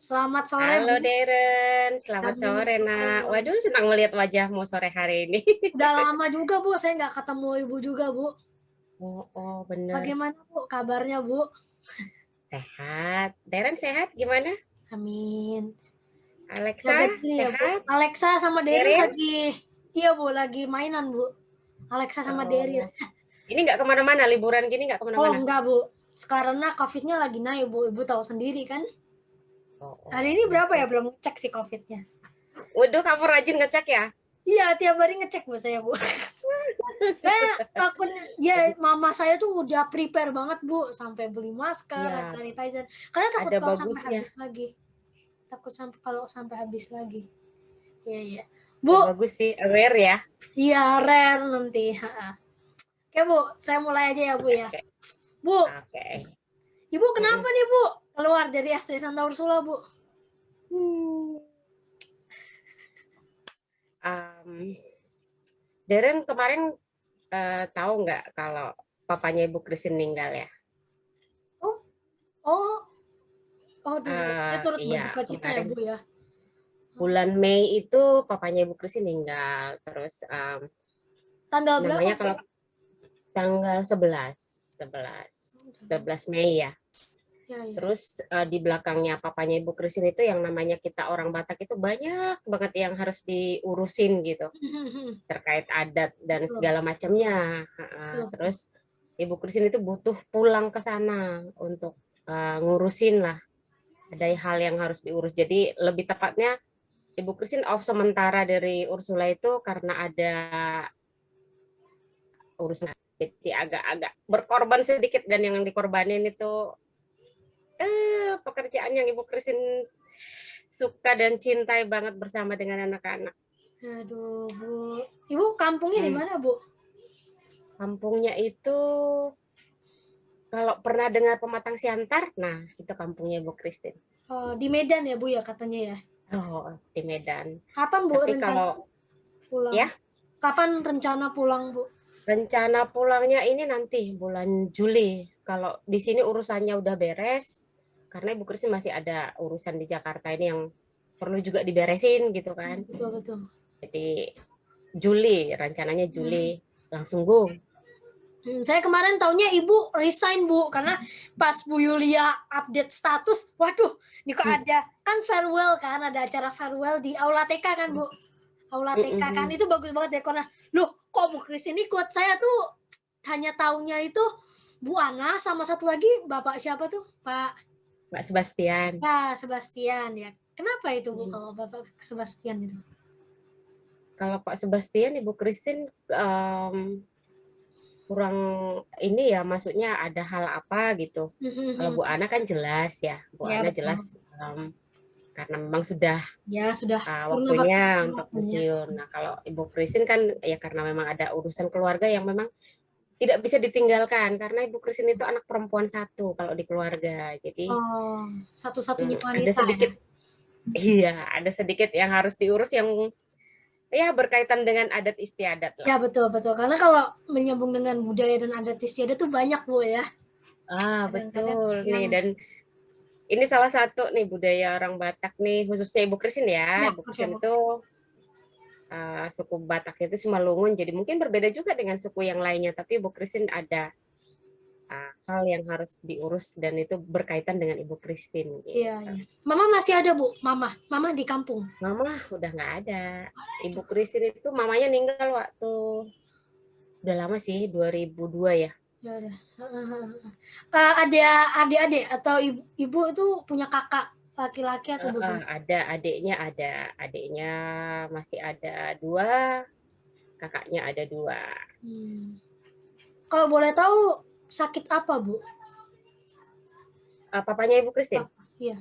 Selamat sore, Halo Bu. Deren, selamat Selamat sore nak. sore. Waduh, senang melihat wajahmu sore hari ini. Udah lama juga, Bu, saya nggak ketemu Ibu juga, Bu. Oh, bener. Bagaimana, Bu, kabarnya, Bu? Sehat. Deren sehat gimana? Amin. Alexa Jaga diri ya, Bu. sehat? Alexa sama Derin Deren? lagi, iya, Bu, lagi mainan, Bu. Alexa sama Derin. Oh, ini nggak kemana-mana, liburan gini nggak Oh, kemana-mana? enggak, Bu. Sekarang COVID-nya lagi naik, Bu. Ibu tahu sendiri kan? Hari ini Iya berapa ya? sih. Belum cek sih COVID-nya. Waduh, kamu rajin ngecek ya? Iya, tiap hari ngecek, Bu, saya, Bu. Takutnya ya Jadi, mama saya tuh udah prepare banget, Bu, sampai beli masker, hand ya, sanitizer, karena takut ada kalau sampai bagusnya. habis lagi. Takut kalau sampai habis lagi. Iya, iya. Ada Bu, bagus sih, aware ya. iya rare nanti, heeh. Oke, Bu, saya mulai aja ya, Bu, ya. Oke, Bu, oke. Ibu kenapa Mm-mm. nih, Bu, keluar dari SD Santa Ursula, Bu? Hmm. Um, Deren kemarin tahu nggak kalau papanya Ibu Christine meninggal ya? Oh, oh, aduh, saya turut Iya, berduka cita ya, kemarin Bu, ya. bulan Mei itu papanya Ibu Christine meninggal. Terus Tanggal berapa, namanya Bu? kalau tanggal 11 Mei ya. Ya, ya. Terus di belakangnya papanya Ibu Christine itu yang namanya kita orang Batak itu banyak banget yang harus diurusin gitu terkait adat dan Betul, segala macamnya. betul, betul. Terus Ibu Christine itu butuh pulang ke sana untuk ngurusin lah. Ada hal yang harus diurus. Jadi lebih tepatnya Ibu Christine off sementara dari Ursula itu karena ada urusan. Jadi agak-agak berkorban sedikit dan yang dikorbanin itu pekerjaan yang Ibu Christine suka dan cintai banget bersama dengan anak-anak. Aduh, Bu. Ibu kampungnya di Hmm. mana, Bu? Kampungnya itu kalau pernah dengar Pematang Siantar, nah itu kampungnya Ibu Christine. Di Medan ya, Bu, ya katanya ya? Oh, di Medan. Kapan, Bu, Tapi rencana kalau pulang? ya Kapan rencana pulang, Bu? rencana pulangnya ini nanti bulan Juli. Kalau di sini urusannya udah beres, karena Ibu Christine masih ada urusan di Jakarta ini yang perlu juga diberesin gitu kan. Betul, betul. Jadi Juli, rencananya Juli Hmm. langsung go. Saya kemarin taunya Ibu resign, Bu, karena pas Bu Yulia update status, waduh, ini kok ada kan farewell kan, ada acara farewell di Aula TK kan, Bu? Aula TK kan, itu bagus banget dekornya. Loh, kok Bu Christine ikut? Saya tuh hanya taunya itu Bu Ana sama satu lagi Bapak siapa tuh? Pak Sebastian. Ya, Sebastian ya. Kenapa itu, Bu, kalau Bapak Sebastian itu? Kalau Pak Sebastian, Ibu Christine kurang ini ya, maksudnya ada hal apa gitu. Kalau Bu Ana kan jelas ya, Bu Ya, Ana betul. jelas karena memang sudah Ya, sudah purna bakti waktunya untuk waktunya. pensiun. Nah, kalau Ibu Christine kan ya karena memang ada urusan keluarga yang memang tidak bisa ditinggalkan karena Ibu Christine itu anak perempuan satu kalau di keluarga. Jadi Oh, satu-satunya ada wanita ya? sedikit iya, ada sedikit yang harus diurus yang ya berkaitan dengan adat istiadat lah. Ya, betul, betul. Karena kalau menyambung dengan budaya dan adat istiadat tuh banyak, Bu, ya. Kadang-kadang Betul nih yang dan ini salah satu nih budaya orang Batak nih khususnya Ibu Christine ya. ya, Ibu oke, Christine Bu. itu suku Batak itu Simalungun jadi mungkin berbeda juga dengan suku yang lainnya tapi Ibu Christine ada hal yang harus diurus dan itu berkaitan dengan Ibu Christine Iya, gitu. iya. Mama masih ada, Bu? Mama di kampung? Mama udah nggak ada. Ibu Christine itu mamanya meninggal waktu udah lama sih 2002 ya. Ya udah. Ada adik-adik atau ibu itu punya kakak laki-laki atau belum? Adiknya masih ada dua, kakaknya ada dua. Kalau boleh tahu sakit apa, Bu? Papanya Ibu Christine. Iya.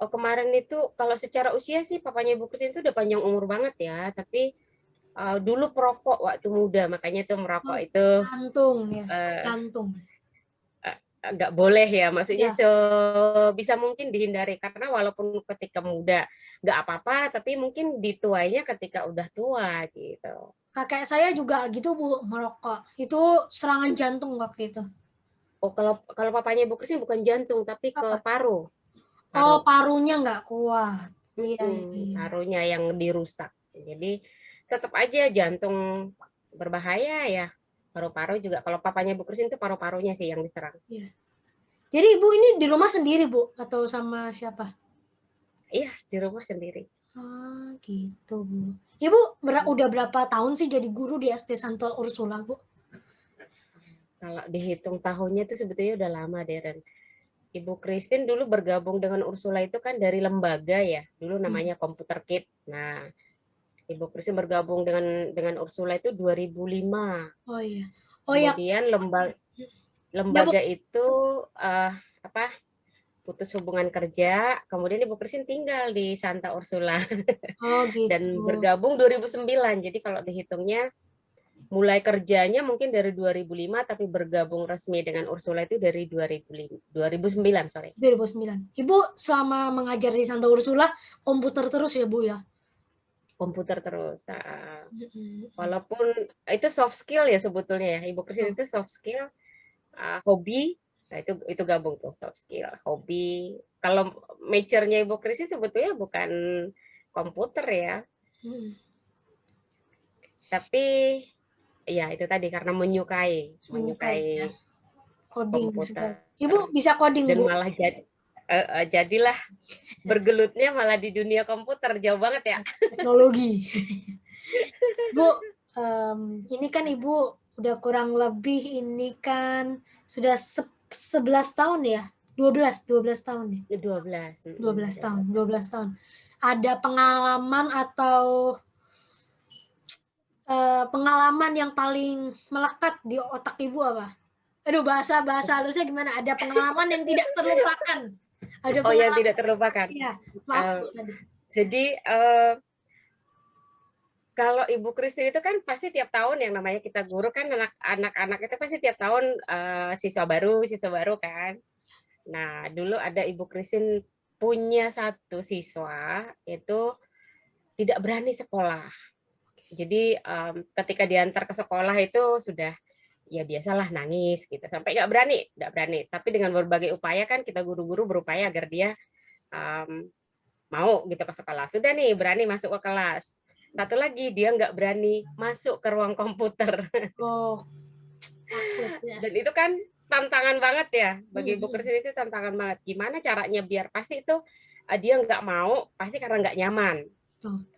Oh kemarin itu kalau secara usia sih papanya Ibu Christine itu udah panjang umur banget ya, tapi dulu perokok waktu muda, makanya tuh merokok itu Jantung ya, uh, jantung. nggak boleh ya, maksudnya Ya. sebisa mungkin dihindari karena walaupun ketika muda nggak apa-apa, tapi mungkin dituainya ketika udah tua gitu. Kakek saya juga gitu, Bu, merokok. Itu serangan jantung waktu itu. Oh kalau kalau papanya Ibu Christine bukan jantung tapi ke Apa? paru. Oh, paru. parunya nggak kuat. Iya, iya. Parunya yang dirusak. Jadi tetap aja jantung berbahaya ya. Paru-paru juga kalau papanya Bu Christine itu paru-parunya sih yang diserang. Iya. Jadi Ibu ini di rumah sendiri, Bu? Atau sama siapa? Iya, di rumah sendiri. Ah, gitu, Bu. Ibu udah berapa tahun sih jadi guru di SD Santo Ursula, Bu? Kalau dihitung tahunnya itu sebetulnya udah lama deh, Ren. Ibu Christine dulu bergabung dengan Ursula itu kan dari lembaga ya. Dulu namanya Komputer Kit. Nah, Ibu Christine bergabung dengan Ursula itu 2005. Oh iya. Oh ya, Kemudian ya Bu. lembaga itu apa putus hubungan kerja, kemudian Ibu Christine tinggal di Santa Ursula Oh gitu. dan bergabung 2009. Jadi kalau dihitungnya mulai kerjanya mungkin dari 2005 tapi bergabung resmi dengan Ursula itu dari 2009, sorry. 2009. Ibu selama mengajar di Santa Ursula komputer terus ya, Bu ya? Komputer terus. Walaupun itu soft skill ya sebetulnya ya. Ibu Christine itu soft skill, hobi. Nah, itu gabung tuh soft skill, hobi. Kalau majornya Ibu Christine sebetulnya bukan komputer ya. Tapi ya itu tadi karena menyukai Ya. Coding komputer. Ibu bisa coding, Dan Bu? malah jadilah bergelutnya malah di dunia komputer, jauh banget ya. Teknologi. Bu, ini kan Ibu udah kurang lebih ini kan sudah 11 tahun ya? 12 tahun ya? 12 tahun, 12 tahun. Ada pengalaman atau pengalaman yang paling melekat di otak Ibu apa? Aduh, bahasa halusnya gimana? Ada pengalaman yang tidak terlupakan. Ada Oh, yang tidak terlupakan. Iya, maaf Bu tadi. Jadi kalau Ibu Christine itu kan pasti tiap tahun yang namanya kita guru kan anak-anak itu pasti tiap tahun siswa baru kan. Nah, dulu ada Ibu Christine punya satu siswa itu tidak berani sekolah. Jadi ketika diantar ke sekolah itu sudah ya biasalah nangis gitu sampai nggak berani. Tapi dengan berbagai upaya kan kita guru-guru berupaya agar dia mau gitu ke sekolah. Sudah nih berani masuk ke kelas. Satu lagi dia nggak berani masuk ke ruang komputer. Oh, takut ya. Dan itu kan tantangan banget ya bagi Ibu Christine, itu tantangan banget. Gimana caranya biar pasti itu dia nggak mau pasti karena nggak nyaman.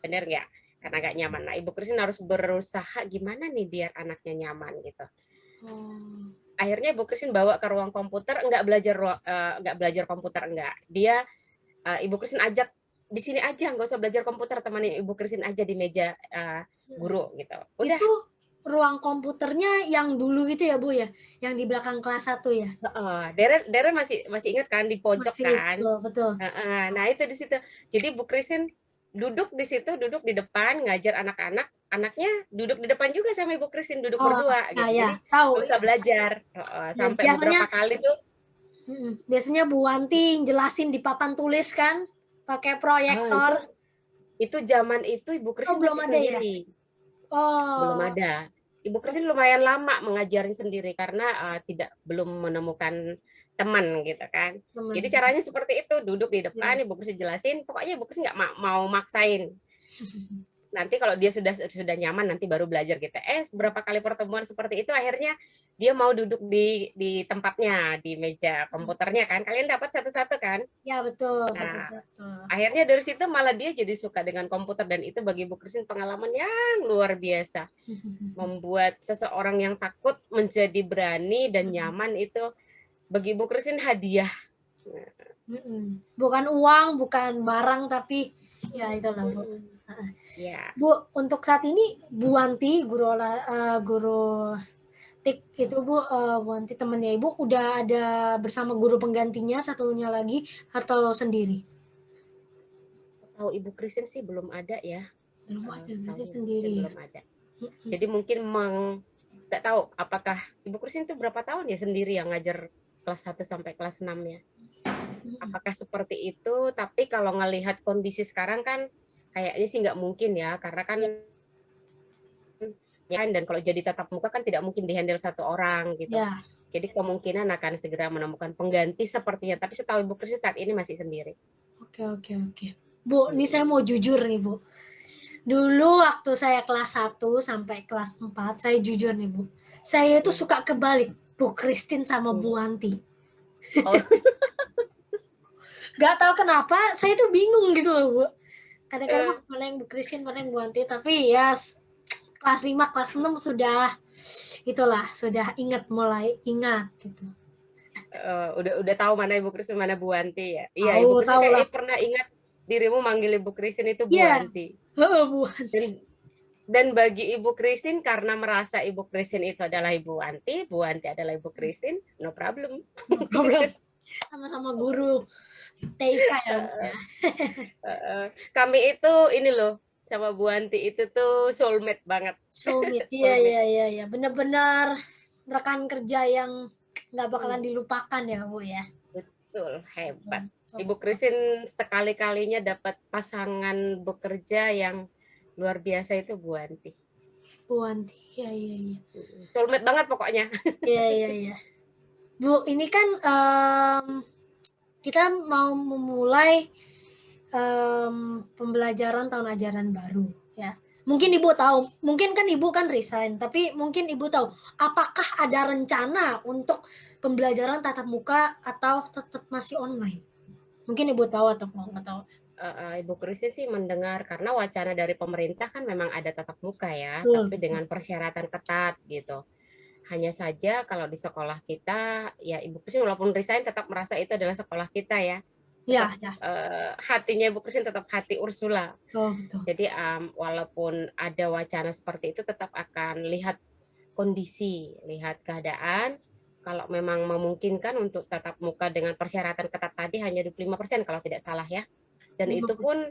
Bener nggak? Karena nggak nyaman. Nah, Ibu Christine harus berusaha gimana nih biar anaknya nyaman gitu. Akhirnya Ibu Christine bawa ke ruang komputer, nggak belajar komputer enggak. Dia Ibu Christine ajak di sini aja, nggak usah belajar komputer, temenin Ibu Christine aja di meja guru gitu. Udah. Itu ruang komputernya yang dulu gitu ya, Bu ya? Yang di belakang kelas 1 ya? Deren masih ingat kan di pojok kan? Betul. Nah, itu di situ. Jadi Bu Christine duduk di situ, duduk di depan ngajar anak-anak, anaknya duduk di depan juga sama Ibu Christine, duduk berdua gitu. Ya, Jadi tahu. nggak usah belajar. Sampai beberapa kali tuh biasanya Bu Wanti jelasin di papan tulis kan, pakai proyektor. Itu zaman itu Ibu Christine belum masih ada sendiri. Ya? Belum ada. Ibu Christine lumayan lama mengajarin sendiri karena belum menemukan teman gitu kan. Jadi caranya seperti itu, duduk di depan, Ibu Christine jelasin, pokoknya Ibu Christine nggak mau maksain. Nanti kalau dia sudah nyaman nanti baru belajar gitu. Beberapa kali pertemuan seperti itu akhirnya dia mau duduk di tempatnya, di meja komputernya kan. Kalian dapat satu-satu kan? Ya, betul, satu-satu. Akhirnya dari situ malah dia jadi suka dengan komputer, dan itu bagi Bu Christine pengalaman yang luar biasa. Membuat seseorang yang takut menjadi berani dan nyaman, itu bagi Bu Christine hadiah. Bukan uang, bukan barang, tapi ya itulah Bu. Bu, untuk saat ini Bu Wanti, guru TIK itu Bu Wanti temannya Ibu udah ada bersama guru penggantinya satunya lagi atau sendiri? Tahu Ibu Christine sih belum ada ya. Belum ada, sendiri. Belum ada. Jadi mungkin nggak tahu apakah Ibu Christine itu berapa tahun ya sendiri yang ngajar kelas 1 sampai kelas 6 ya. Apakah seperti itu? Tapi kalau ngelihat kondisi sekarang kan kayaknya sih nggak mungkin ya, karena kan dan kalau jadi tatap muka kan tidak mungkin dihandle satu orang gitu. Jadi kemungkinan akan segera menemukan pengganti sepertinya. Tapi setahu Ibu Christine saat ini masih sendiri. Oke. Bu, ini saya mau jujur nih, Bu. Dulu waktu saya kelas 1 sampai kelas 4, saya jujur nih, Bu. Saya itu suka kebalik, Bu Christine sama Bu Wanti. Oh. Gak tahu kenapa, saya itu bingung gitu loh, Bu. Kadang-kadang mana yang Bu Christine, mana yang Bu Wanti, tapi ya kelas 5, kelas 6 sudah mulai ingat gitu. Udah tahu mana Ibu Christine, mana Bu Wanti ya. Iya, Tahu, Ibu Christine tahu lah. kayaknya pernah ingat dirimu manggil Ibu Christine itu Bu Iya. Wanti. Bu Wanti. Dan bagi Ibu Christine, karena merasa Ibu Christine itu adalah Ibu Wanti adalah Ibu Christine, no problem. No problem. Sama-sama guru TIK ya. Kami itu ini loh, sama Bu Wanti itu tuh soulmate banget. Soulmate, iya. Benar-benar rekan kerja yang nggak bakalan dilupakan ya, Bu ya. Betul, hebat. Ibu Christine sekali-kalinya dapat pasangan bekerja yang luar biasa itu Bu Wanti. Bu Wanti, iya. Soulmate banget pokoknya. Iya. Bu, ini kan kita mau memulai pembelajaran tahun ajaran baru ya. Mungkin Ibu tahu, mungkin kan Ibu kan resign, tapi mungkin Ibu tahu apakah ada rencana untuk pembelajaran tatap muka atau tetap masih online? Mungkin Ibu tahu atau nggak tahu? Ibu Christine sih mendengar karena wacana dari pemerintah kan memang ada tatap muka ya, tapi dengan persyaratan ketat gitu. Hanya saja kalau di sekolah kita, ya Ibu Christine walaupun resign tetap merasa itu adalah sekolah kita ya. Ya. Hatinya Ibu Christine tetap hati Ursula. Betul. Jadi walaupun ada wacana seperti itu, tetap akan lihat kondisi, lihat keadaan. Kalau memang memungkinkan untuk tatap muka dengan persyaratan ketat tadi hanya 25% kalau tidak salah ya. Dan itu pun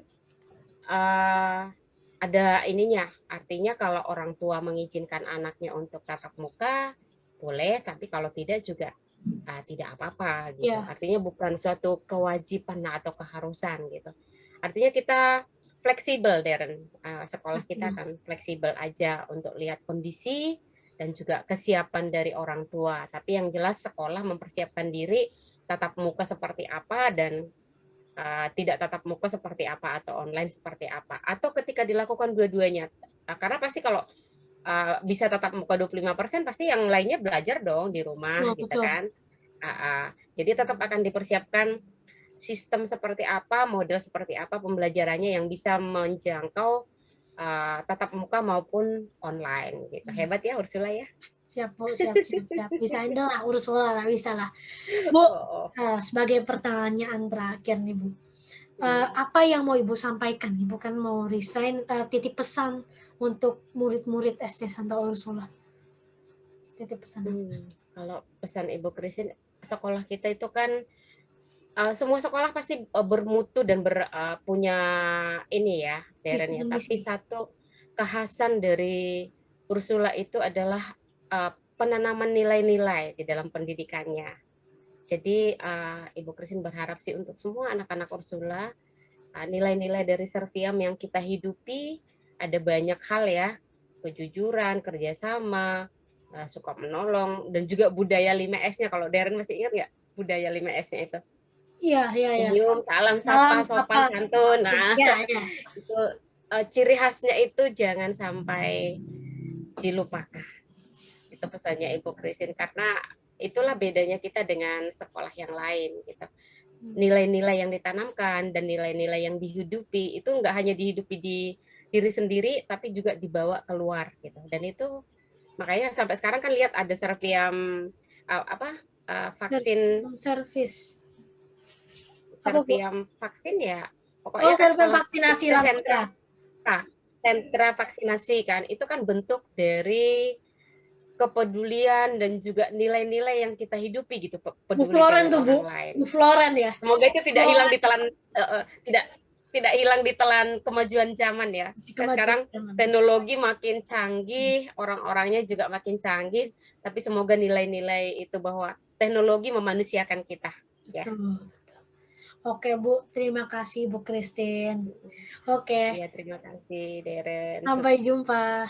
ada ininya, artinya kalau orang tua mengizinkan anaknya untuk tatap muka, boleh, tapi kalau tidak juga tidak apa-apa gitu. Artinya bukan suatu kewajiban atau keharusan gitu. Artinya kita fleksibel, Darren. Sekolah kita kan fleksibel aja untuk lihat kondisi dan juga kesiapan dari orang tua. Tapi yang jelas sekolah mempersiapkan diri tatap muka seperti apa dan tidak tatap muka seperti apa atau online seperti apa. Atau ketika dilakukan dua-duanya. Karena pasti kalau bisa tatap muka 25%, pasti yang lainnya belajar dong di rumah gitu kan. Jadi tetap akan dipersiapkan sistem seperti apa, model seperti apa pembelajarannya yang bisa menjangkau tatap muka maupun online gitu. Hebat ya Ursula ya. Siap Bu, siap. Bisa handle lah Ursula lah, bisa lah. Bu, sebagai pertanyaan terakhir nih Bu. Apa yang mau Ibu sampaikan? Ibu kan mau resign, titip pesan untuk murid-murid SD Santa Ursula. Titip pesan. Kalau pesan Ibu Christine, sekolah kita itu kan semua sekolah pasti bermutu dan punya ini ya, Darren ya. Tapi satu kekhasan dari Ursula itu adalah penanaman nilai-nilai di dalam pendidikannya. Jadi Ibu Christine berharap sih untuk semua anak-anak Ursula, nilai-nilai dari Serviam yang kita hidupi, ada banyak hal ya, kejujuran, kerjasama, suka menolong, dan juga budaya 5S-nya. Kalau Darren masih ingat nggak budaya 5S-nya itu? Iya. Senyum, salam, sapa, sopan, santun. Nah, itu ciri khasnya itu jangan sampai dilupakan. Itu pesannya Ibu Christine, karena itulah bedanya kita dengan sekolah yang lain gitu. Nilai-nilai yang ditanamkan dan nilai-nilai yang dihidupi itu nggak hanya dihidupi di diri sendiri, tapi juga dibawa keluar gitu. Dan itu makanya sampai sekarang kan lihat ada Serviam vaksin Serviam vaksin ya, pokoknya Serviam vaksinasi sentra vaksinasi kan, itu kan bentuk dari kepedulian dan juga nilai-nilai yang kita hidupi gitu, peduli dengan orang lain. Bu Floren ya. Semoga itu tidak hilang ditelan, tidak hilang ditelan kemajuan zaman ya. Sekarang teknologi makin canggih, orang-orangnya juga makin canggih, tapi semoga nilai-nilai itu bahwa teknologi memanusiakan kita. Ya. Oke Bu, terima kasih Bu Christine. Oke. Iya, terima kasih Darren. Sampai jumpa.